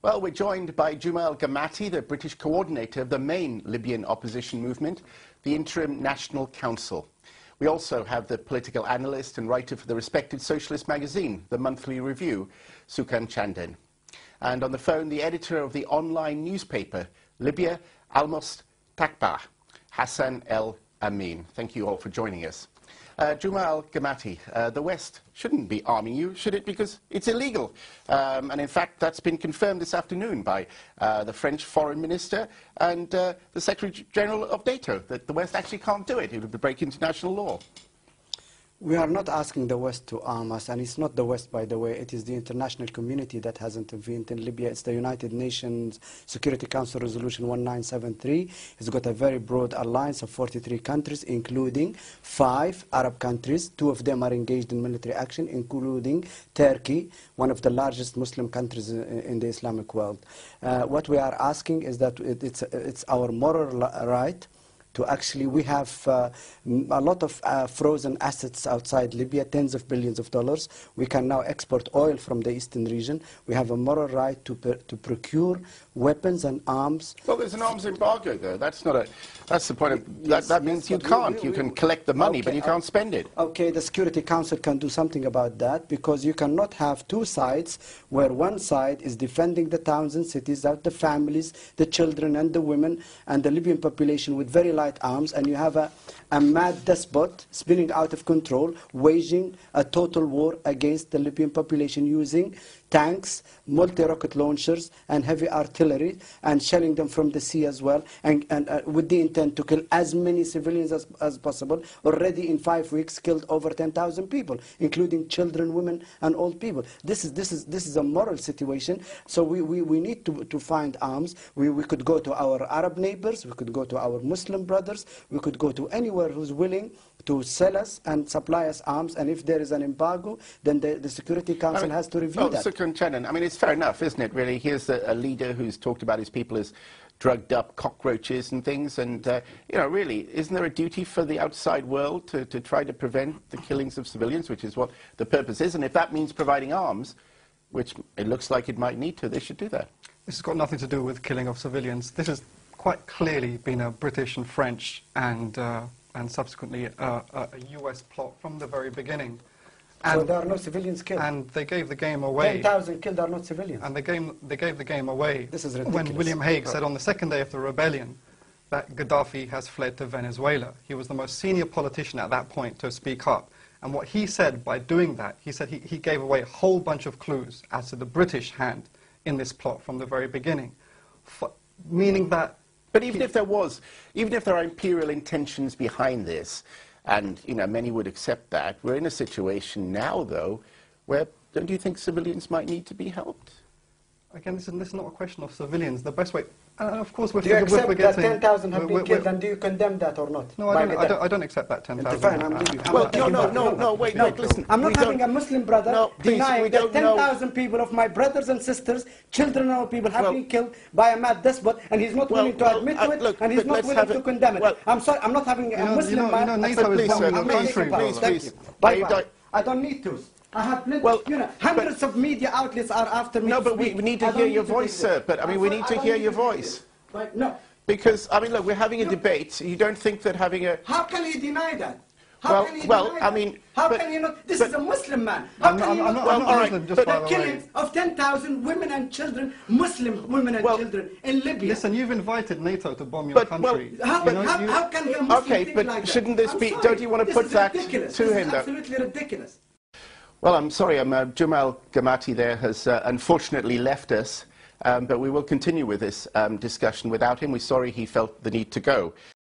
Well, we're joined by Jum'ah, the British coordinator of the main Libyan opposition movement, the Interim National Council. We also have the political analyst and writer for the respected socialist magazine, The Monthly Review, Sukan Chandan. And on the phone, the editor of the online newspaper, Libya, Almost Takba, Hassan El Amin. Thank you all for joining us. Jum'ah, the West shouldn't be arming you, should it? Because it's illegal. And in fact, that's been confirmed this afternoon by the French Foreign Minister and the Secretary General of NATO, that the West actually can't do it. It would break international law. We are not asking the West to arm us, and it's not the West, by the way. It is the international community that has intervened in Libya. It's the United Nations Security Council Resolution 1973. It's got a very broad alliance of 43 countries, including 5 Arab countries. 2 of them are engaged in military action, including Turkey, one of the largest Muslim countries in the Islamic world. What we are asking is that it's our moral right to actually, we have a lot of frozen assets outside Libya, tens of billions of dollars. We can now export oil from the eastern region. We have a moral right to procure weapons and arms. Well, there's an arms embargo, though. That's not a. That's the point of. That means you can't. You can collect the money, but you can't spend it. Okay, the Security Council can do something about that, because you cannot have 2 sides where one side is defending the towns and cities, the families, the children and the women and the Libyan population with very light arms, and you have a mad despot spinning out of control, waging a total war against the Libyan population using tanks, multi-rocket launchers and heavy artillery, and shelling them from the sea as well, and with the intent to kill as many civilians as possible. Already in 5 weeks killed over 10,000 people, including children, women and old people. This is a moral situation. So we need to find arms. We could go to our Arab neighbors, we could go to our Muslim brothers, we could go to anywhere who's willing to sell us and supply us arms, and if there is an embargo, then the Security Council has to review that. I mean, it's fair enough, isn't it, really? Here's a leader who's talked about his people as drugged up cockroaches and things, and, you know, really, isn't there a duty for the outside world to try to prevent the killings of civilians, which is what the purpose is, and if that means providing arms, which it looks like it might need to, they should do that. This has got nothing to do with killing of civilians. This has quite clearly been a British and French and subsequently a US plot from the very beginning. So there are no civilians killed. And they gave the game away. 10,000 killed are not civilians. And they gave the game away. This is ridiculous. When William Hague said on the 2nd day of the rebellion that Gaddafi has fled to Venezuela. He was the most senior politician at that point to speak up. And what he said by doing that, he said he gave away a whole bunch of clues as to the British hand in this plot from the very beginning. Meaning that... But even if there are imperial intentions behind this, and, you know, many would accept that, we're in a situation now, though, where don't you think civilians might need to be helped? Again, this is not a question of civilians. The best way, and of course, we're do you accept that 10,000 have been killed, and do you condemn that or not? No, I don't accept that 10,000. Fine, I'm leaving. Well, no, wait, listen. I'm not having a Muslim brother denying that 10,000 people of my brothers and sisters, children and old people, have been killed by a mad despot, and he's not willing to admit to it, and he's not willing to condemn it. I'm sorry, I'm not having a Muslim man. NATO is bombing your country. Please. Bye-bye. I don't need to. I have plenty, hundreds of media outlets are after me. No, but we need to hear your voice, sir. But, I mean, we need to hear your voice. No. Because, I mean, look, we're having a debate. You don't think that having a... How can he deny that? How can you not? This is a Muslim man. How can you not? I'm not Muslim, just by the way. The killing of 10,000 women and children, Muslim women and children in Libya. Listen, you've invited NATO to bomb your country. How can a Muslim think like that? Shouldn't this be... Don't you want to put that to him? This is absolutely ridiculous. Well, I'm sorry, Jum'ah there has unfortunately left us, but we will continue with this discussion without him. We're sorry he felt the need to go.